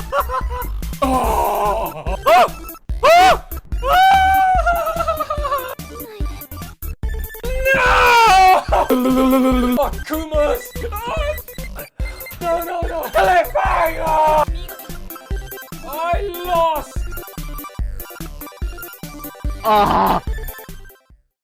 Oh! Oh! Oh! No! Fuck Kumas! No, no, no! Cliffhanger! I lost! Ah!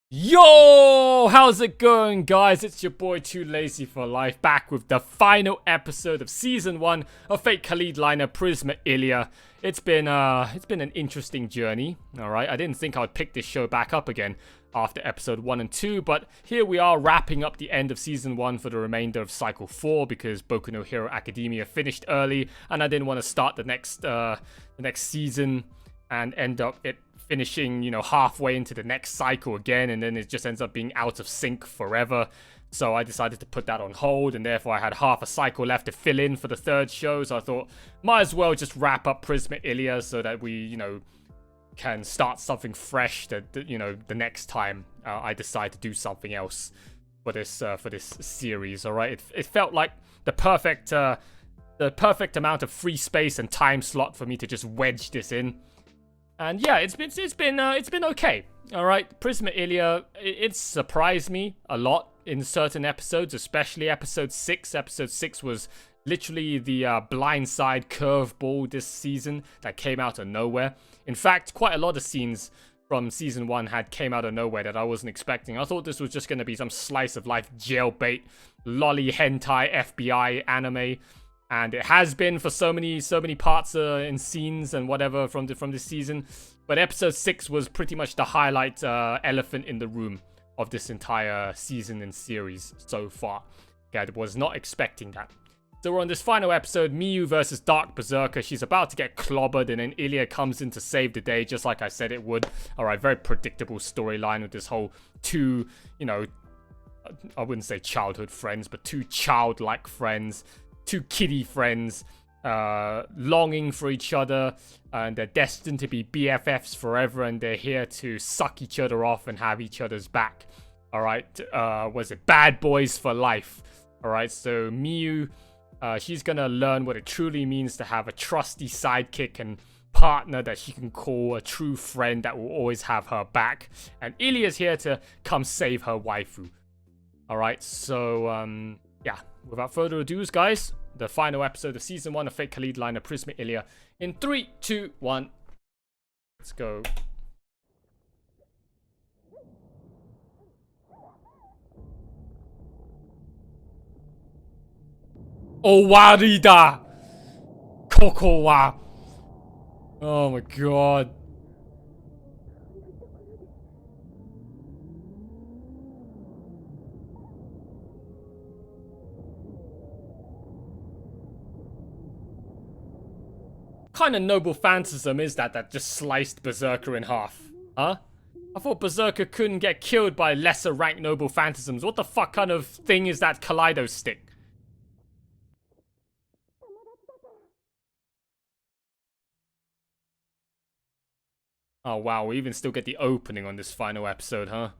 Yo! How's it going, guys? It's your boy Too Lazy for Life, back with the final episode of Season 1 of Fake Kaleid liner Prisma Illya. It's been an interesting journey, alright? I didn't think I would pick this show back up again after episode 1 and 2, but here we are wrapping up the end of Season 1 for the remainder of Cycle 4 because Boku no Hero Academia finished early, and I didn't want to start the next season and end up it finishing, you know, halfway into the next cycle again, and then it just ends up being out of sync forever. So I decided to put that on hold, and therefore I had half a cycle left to fill in for the third show. So I thought, might as well just wrap up Prisma Illya so that we, you know, can start something fresh that you know, the next time I decide to do something else for this series. All right, it felt like the perfect amount of free space and time slot for me to just wedge this in. And yeah, it's been okay. All right, Prisma Illya, it surprised me a lot in certain episodes, especially episode 6. Episode 6 was literally the blindside curveball this season that came out of nowhere. In fact, quite a lot of scenes from season 1 came out of nowhere that I wasn't expecting. I thought this was just going to be some slice of life jailbait, lolly hentai FBI anime. And it has been for so many parts and scenes and whatever from this season. But episode 6 was pretty much the highlight elephant in the room of this entire season and series so far. Okay, I was not expecting that. So we're on this final episode, Miyu versus Dark Berserker. She's about to get clobbered, and then Illya comes in to save the day, just like I said it would. Alright, very predictable storyline with this whole two, you know, I wouldn't say childhood friends, but two childlike friends. Two kiddie friends longing for each other, and they're destined to be BFFs forever, and they're here to suck each other off and have each other's back. Alright, was it bad boys for life? Alright, so Miyu, she's gonna learn what it truly means to have a trusty sidekick and partner that she can call a true friend that will always have her back. And Illya's here to come save her waifu. Alright, so yeah, without further ado, guys, the final episode of Season 1 of Fake Kaleid liner Prisma Illya in 3, 2, 1. Let's go. Owarida! Koko wa. Oh my god. What kind of noble phantasm is that just sliced Berserker in half? Huh? I thought Berserker couldn't get killed by lesser ranked noble phantasms. What the fuck kind of thing is that Kaleido stick? Oh wow, we even still get the opening on this final episode, huh?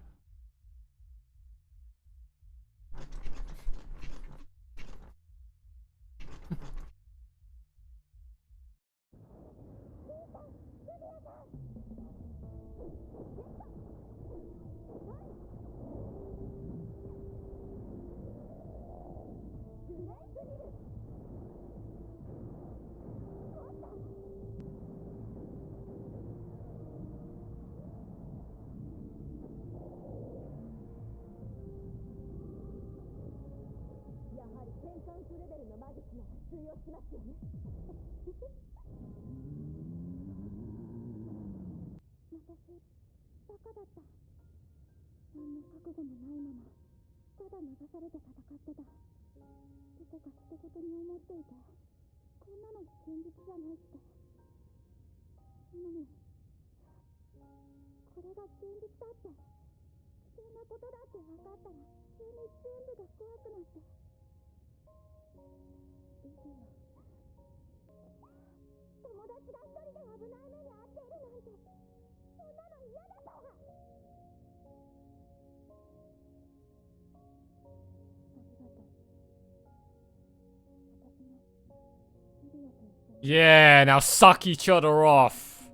Yeah, now suck each other off.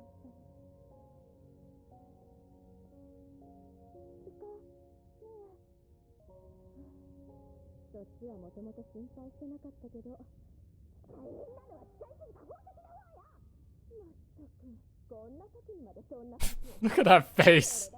Look at that face.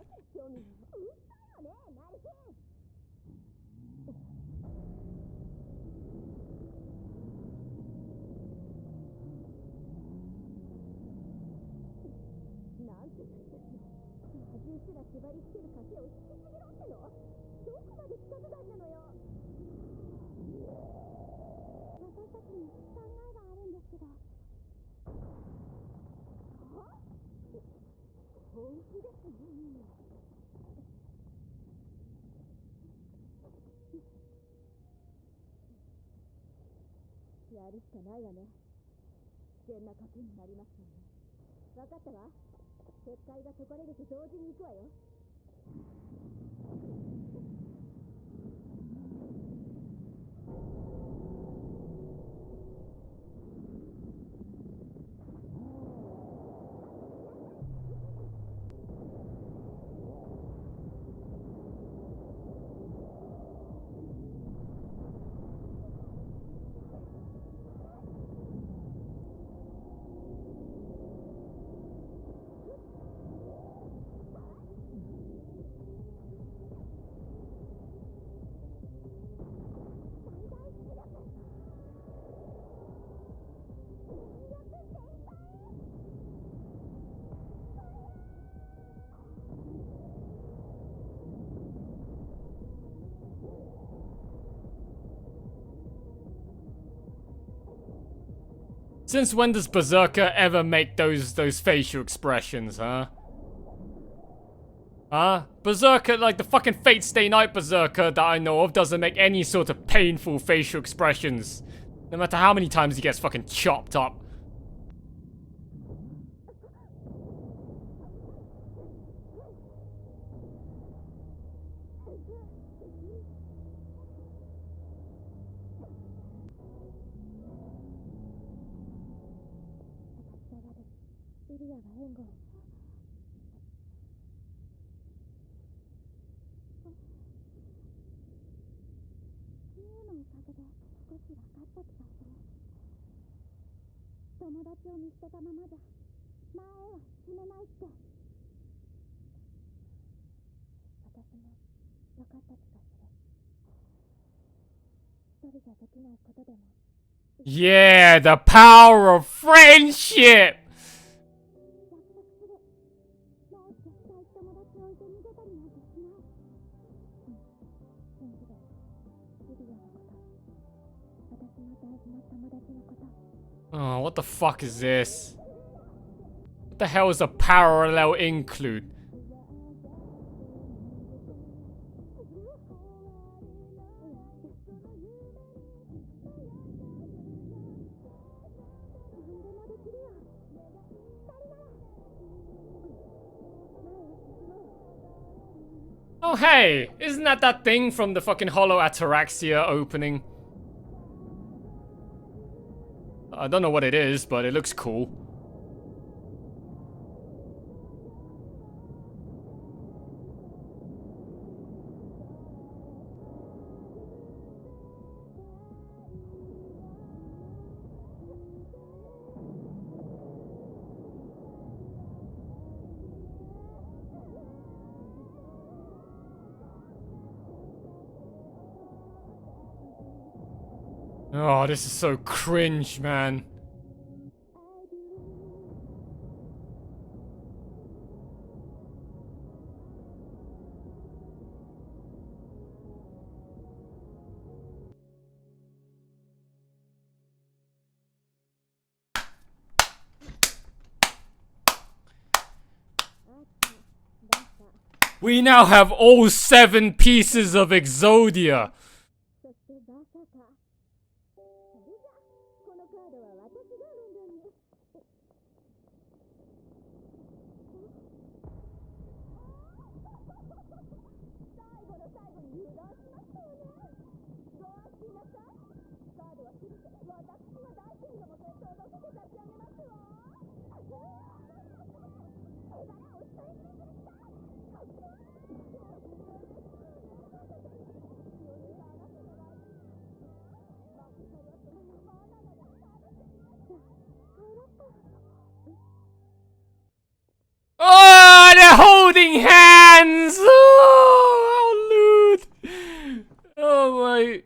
Since when does Berserker ever make those facial expressions, huh? Huh? Berserker, like the fucking Fate Stay Night Berserker that I know of, doesn't make any sort of painful facial expressions. No matter how many times he gets fucking chopped up. Yeah, the power of friendship! Oh, what the fuck is this? What the hell is a parallel include? Oh hey, isn't that thing from the fucking Hollow Ataraxia opening? I don't know what it is, but it looks cool. Oh, this is so cringe, man. We now have all 7 pieces of Exodia. Oh, they're holding hands! Oh, how lewd! Oh my...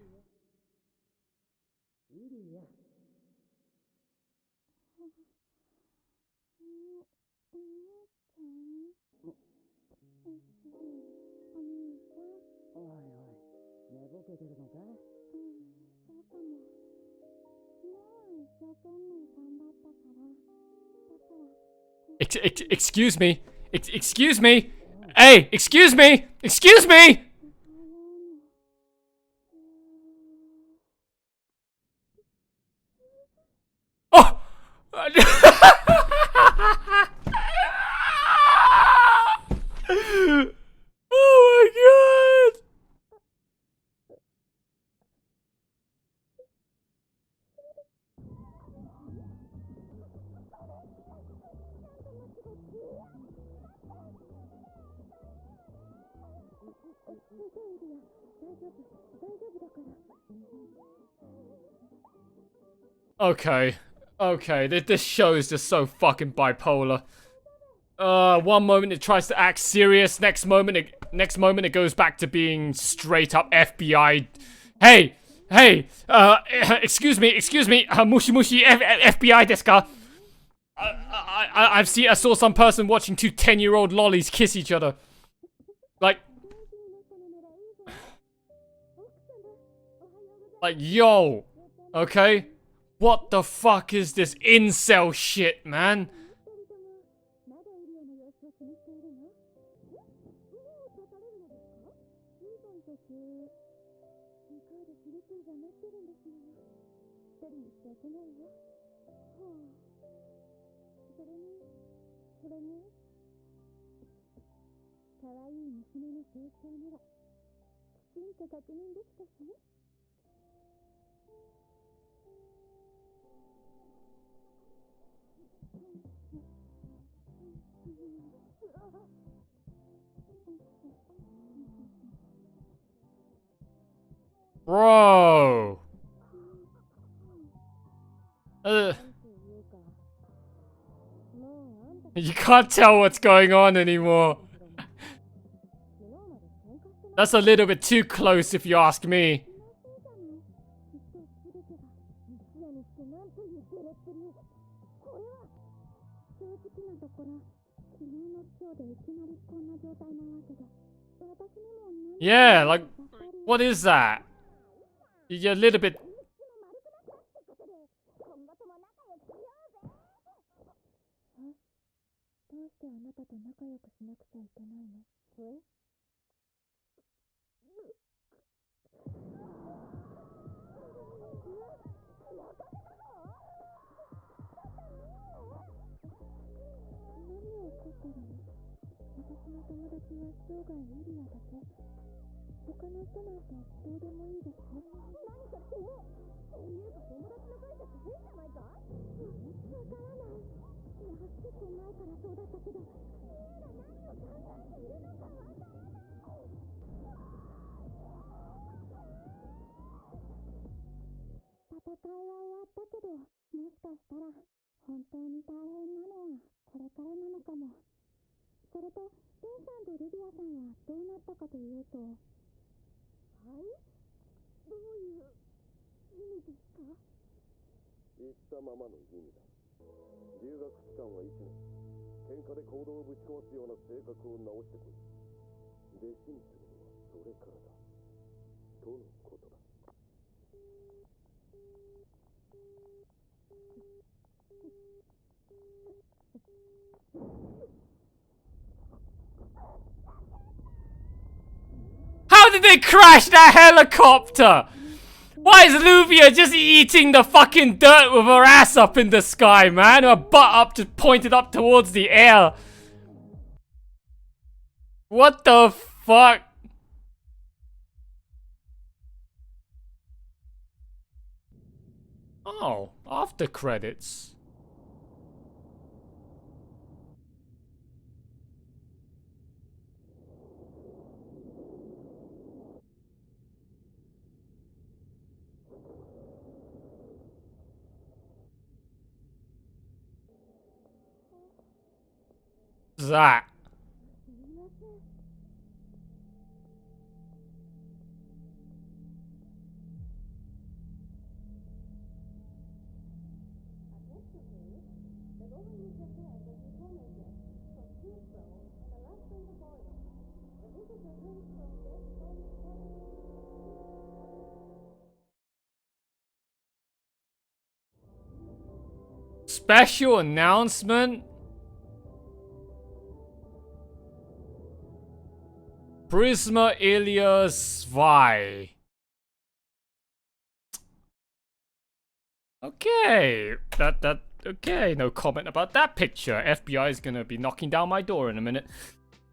Excuse me. Excuse me. Hey, excuse me. Excuse me. Oh. Oh my god. Okay. Okay, this show is just so fucking bipolar. One moment it tries to act serious, next moment it goes back to being straight up FBI. Hey, excuse me, mushi mushi FBI desu ka? I saw some person watching two 10-year-old lollies kiss each other. Like, yo, okay? What the fuck is this incel shit, man? Bro. You can't tell what's going on anymore. That's a little bit too close if you ask me. Yeah, like, what is that? You're a little bit... How did they crash that helicopter? Why is Luvia just eating the fucking dirt with her ass up in the sky, man? Her butt up just pointed up towards the air. What the fuck? Oh, after credits. What's that? Special announcement? Prisma Illya 2. Okay, okay, no comment about that picture. FBI is gonna be knocking down my door in a minute.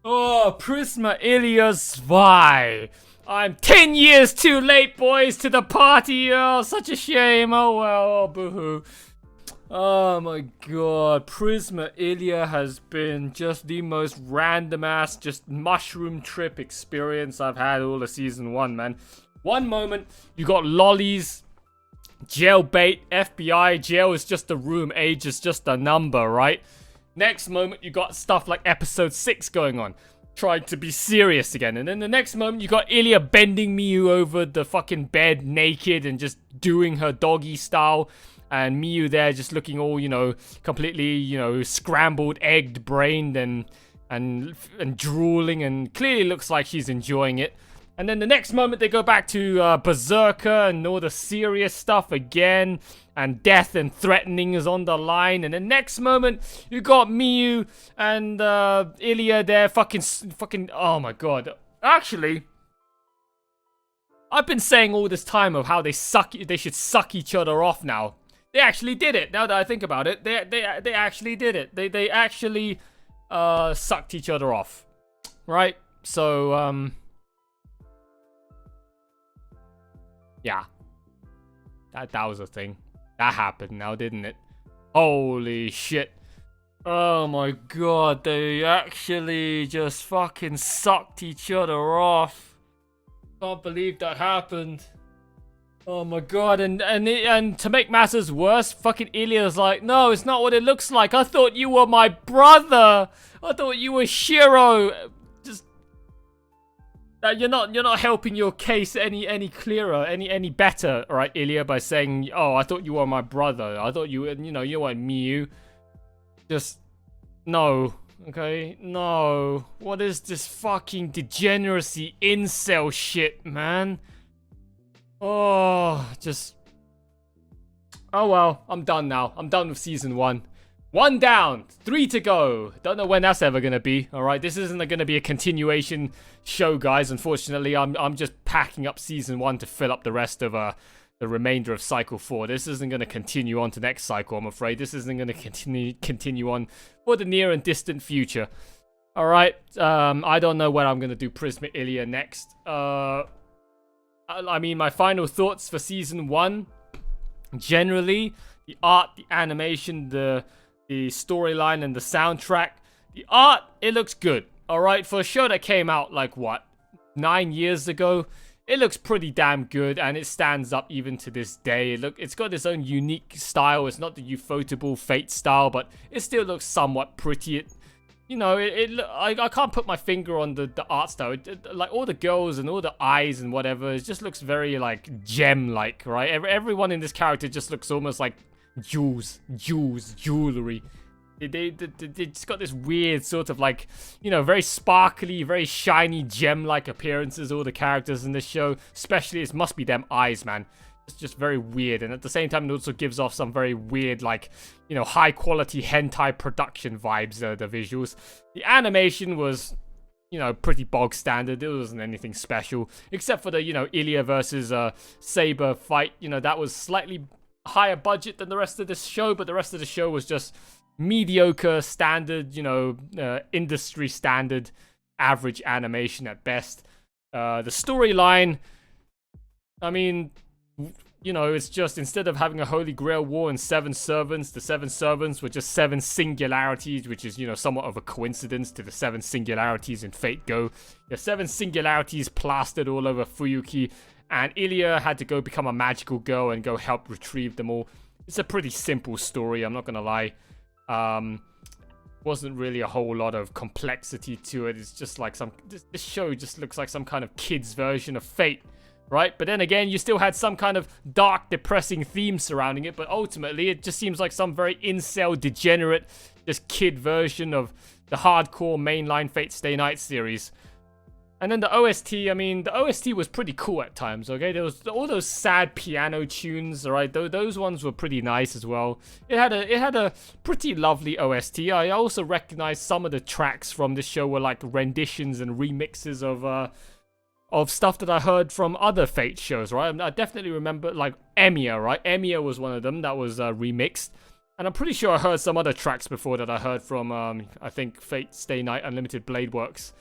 Oh, Prisma Illya 2. I'm 10 years too late, boys, to the party. Oh, such a shame. Oh well, oh, boo-hoo. Oh my god, Prisma Illya has been just the most random ass, just mushroom trip experience I've had all of season 1, man. One moment, you got lollies, jailbait, FBI, jail is just a room, age is just a number, right? Next moment, you got stuff like episode 6 going on, trying to be serious again. And then the next moment, you got Illya bending Miyu over the fucking bed naked and just doing her doggy style. And Miyu there just looking all, you know, completely, you know, scrambled, egged, brained, and drooling, and clearly looks like she's enjoying it. And then the next moment they go back to Berserker and all the serious stuff again, and death and threatening is on the line. And the next moment you got Miyu and Illya there fucking, oh my god. Actually, I've been saying all this time of how they should suck each other off now. They actually did it. Now that I think about it, they actually did it. They actually sucked each other off, right? So yeah, that was a thing that happened now, didn't it? Holy shit! Oh my god, they actually just fucking sucked each other off. Can't believe that happened. Oh my god, and to make matters worse, fucking Illya's like, no, it's not what it looks like. I thought you were my brother. I thought you were Shiro. Just you're not helping your case any clearer, any better, right, Illya, by saying, oh, I thought you were my brother. I thought you weren't Miyu. Just no. Okay, no. What is this fucking degeneracy incel shit, man? Oh, just... Oh well, I'm done now. I'm done with season 1. 1 down, 3 to go. Don't know when that's ever gonna be, alright? This isn't gonna be a continuation show, guys. Unfortunately, I'm just packing up season 1 to fill up the rest of the remainder of cycle 4. This isn't gonna continue on to next cycle, I'm afraid. This isn't gonna continue on for the near and distant future. Alright, I don't know when I'm gonna do Prisma Illya next. I mean, my final thoughts for season 1. Generally, the art, the animation, the storyline, and the soundtrack. The art, it looks good. Alright, for a show that came out, like, what, 9 years ago? It looks pretty damn good, and it stands up even to this day. It's got its own unique style. It's not the ufotable Fate style, but it still looks somewhat pretty. You know, I can't put my finger on the art style. Like, all the girls and all the eyes and whatever, it just looks very, like, gem-like, right? Everyone in this character just looks almost like jewelry. They just got this weird sort of, like, you know, very sparkly, very shiny, gem-like appearances, all the characters in this show. Especially, it must be them eyes, man. It's just very weird, and at the same time it also gives off some very weird, like, you know, high quality hentai production vibes, the visuals. The animation was, you know, pretty bog standard. It wasn't anything special, except for the, you know, Illya versus Saber fight. You know, that was slightly higher budget than the rest of this show, but the rest of the show was just mediocre, standard, you know, industry standard, average animation at best. The storyline, I mean, you know, it's just, instead of having a Holy Grail war and 7 servants, the 7 servants were just 7 singularities, which is, you know, somewhat of a coincidence to the 7 singularities in Fate Go. The 7 singularities plastered all over Fuyuki, and Illya had to go become a magical girl and go help retrieve them all. It's a pretty simple story, I'm not gonna lie. wasn't really a whole lot of complexity to it. It's just like this show just looks like some kind of kids version of Fate, right? But then again, you still had some kind of dark, depressing theme surrounding it, but ultimately it just seems like some very incel, degenerate, just kid version of the hardcore mainline Fate Stay Night series. And then the OST, I mean, the OST was pretty cool at times, okay? There was all those sad piano tunes, alright? Those ones were pretty nice as well. It had a pretty lovely OST. I also recognized some of the tracks from this show were like renditions and remixes of stuff that I heard from other Fate shows, right? I definitely remember, like, Emiya, right? Emiya was one of them that was remixed. And I'm pretty sure I heard some other tracks before that I heard from, I think, Fate Stay Night Unlimited Blade Works.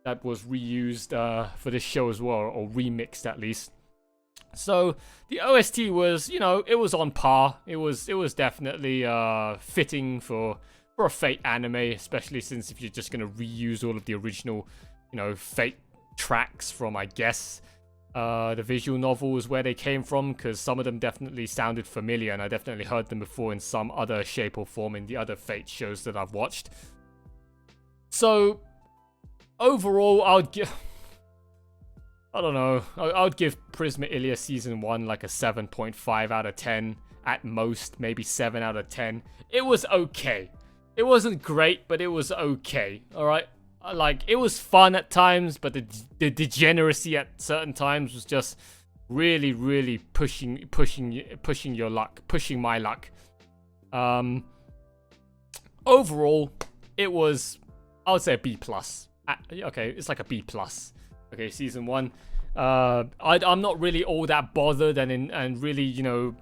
That was reused for this show as well, or remixed at least. So the OST was, you know, it was on par. It was definitely fitting for a Fate anime, especially since if you're just gonna reuse all of the original, you know, Fate tracks from, I guess, the visual novels where they came from, because some of them definitely sounded familiar, and I definitely heard them before in some other shape or form in the other Fate shows that I've watched. So overall, I would give Prisma Illya Season 1 like a 7.5 out of 10. At most, maybe 7 out of 10. It was okay. It wasn't great, but it was okay. Alright? Like, it was fun at times, but the degeneracy at certain times was just really, really pushing your luck. Pushing my luck. Overall, it was, I would say, a B+. Okay, it's like a B+. Okay, Season 1. I'm not really all that bothered and really, you know,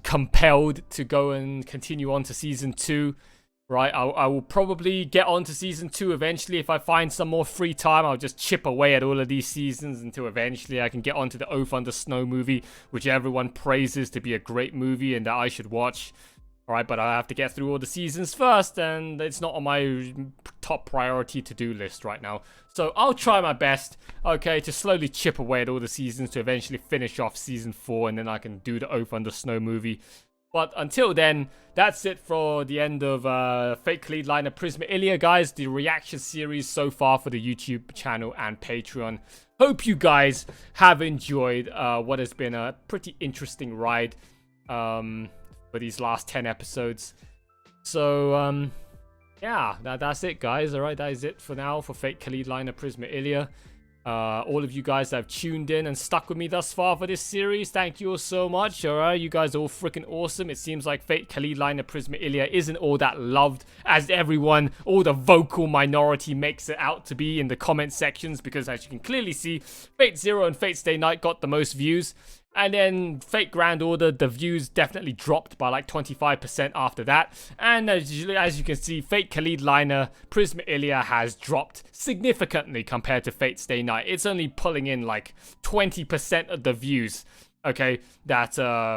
compelled to go and continue on to Season 2. Right, I will probably get on to Season 2 eventually. If I find some more free time, I'll just chip away at all of these seasons until eventually I can get onto the Oath Under Snow movie, which everyone praises to be a great movie and that I should watch. Alright, but I have to get through all the seasons first, and it's not on my top priority to-do list right now. So I'll try my best, okay, to slowly chip away at all the seasons to eventually finish off Season 4, and then I can do the Oath Under Snow movie. But until then, that's it for the end of Fate Kaleid Liner Prisma Illya, guys. The reaction series so far for the YouTube channel and Patreon. Hope you guys have enjoyed what has been a pretty interesting ride for these last 10 episodes. So, yeah, that's it, guys. Alright, that is it for now for Fate Kaleid Liner Prisma Illya. All of you guys that have tuned in and stuck with me thus far for this series, thank you all so much. Alright, you guys are all freaking awesome. It seems like Fate Kaleid Liner Prisma Illya isn't all that loved as everyone, all the vocal minority makes it out to be in the comment sections, because as you can clearly see, Fate Zero and Fate Stay Night got the most views. And then Fate Grand Order, the views definitely dropped by like 25% after that. And as you can see, Fate Kaleid Liner Prisma Illya has dropped significantly compared to Fate Stay Night. It's only pulling in like 20% of the views, okay, that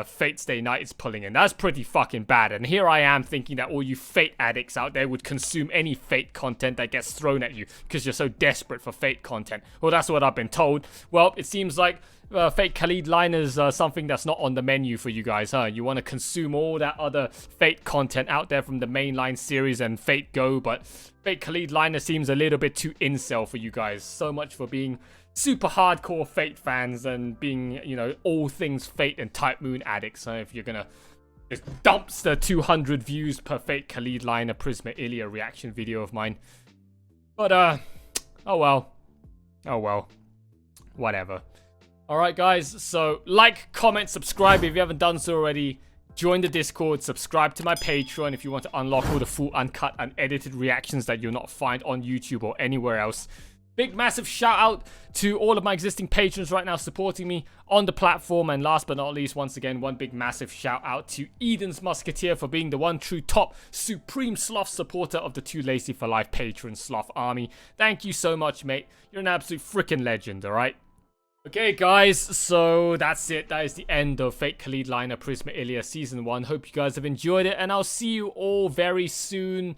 Fate Stay Night is pulling in. That's pretty fucking bad. And here I am thinking that all you Fate addicts out there would consume any Fate content that gets thrown at you because you're so desperate for Fate content. Well, that's what I've been told. Well, it seems like Fate Kaleid Liner is something that's not on the menu for you guys, huh? You want to consume all that other Fate content out there from the mainline series and Fate Go, but Fate Kaleid Liner seems a little bit too incel for you guys. So much for being super hardcore Fate fans and being, you know, all things Fate and Type Moon addicts, huh? If you're gonna just dumpster 200 views per Fate Kaleid Liner Prisma Illya reaction video of mine. But, oh well. Oh well. Whatever. Alright guys, so like, comment, subscribe if you haven't done so already. Join the Discord, subscribe to my Patreon if you want to unlock all the full uncut and edited reactions that you'll not find on YouTube or anywhere else. Big massive shout out to all of my existing patrons right now supporting me on the platform. And last but not least, once again, one big massive shout out to Eden's Musketeer for being the one true top supreme sloth supporter of the Too Lazy for Life patron sloth army. Thank you so much, mate. You're an absolute freaking legend, alright? Okay guys, so that's it. That is the end of Fate Kaleid Liner Prisma Illya Season 1. Hope you guys have enjoyed it, and I'll see you all very soon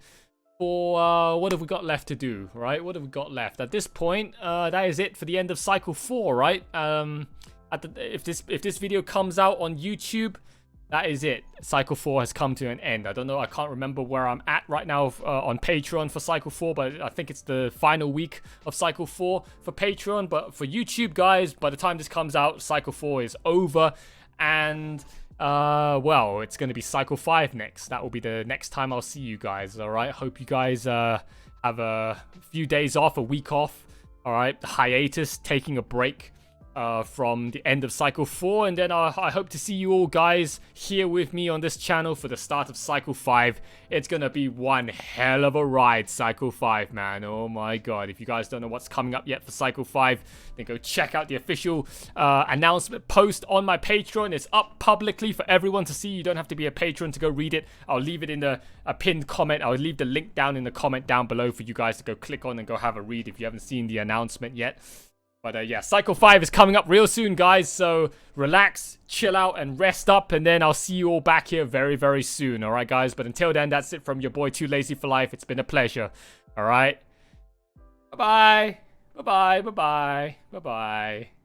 for, what have we got left to do, right? What have we got left? At this point, that is it for the end of Cycle 4, right? If this video comes out on YouTube, that is it. Cycle 4 has come to an end. I don't know, I can't remember where I'm at right now on Patreon for Cycle 4, but I think it's the final week of Cycle 4 for Patreon. But for YouTube, guys, by the time this comes out, Cycle 4 is over. And, well, it's going to be Cycle 5 next. That will be the next time I'll see you guys, alright? Hope you guys have a few days off, a week off, alright? Hiatus, taking a break from the end of Cycle 4, and then I hope to see you all guys here with me on this channel for the start of Cycle 5. It's gonna be one hell of a ride, Cycle 5, man. Oh my god. If you guys don't know what's coming up yet for Cycle 5, then go check out the official announcement post on my Patreon. It's up publicly for everyone to see. You don't have to be a patron to go read it. I'll leave it in a pinned comment. I'll leave the link down in the comment down below for you guys to go click on and go have a read if you haven't seen the announcement yet. But yeah, Cycle 5 is coming up real soon, guys, so relax, chill out, and rest up, and then I'll see you all back here very, very soon, alright, guys? But until then, that's it from your boy, Too Lazy for Life. It's been a pleasure, alright? Bye-bye. Bye-bye, bye-bye, bye-bye.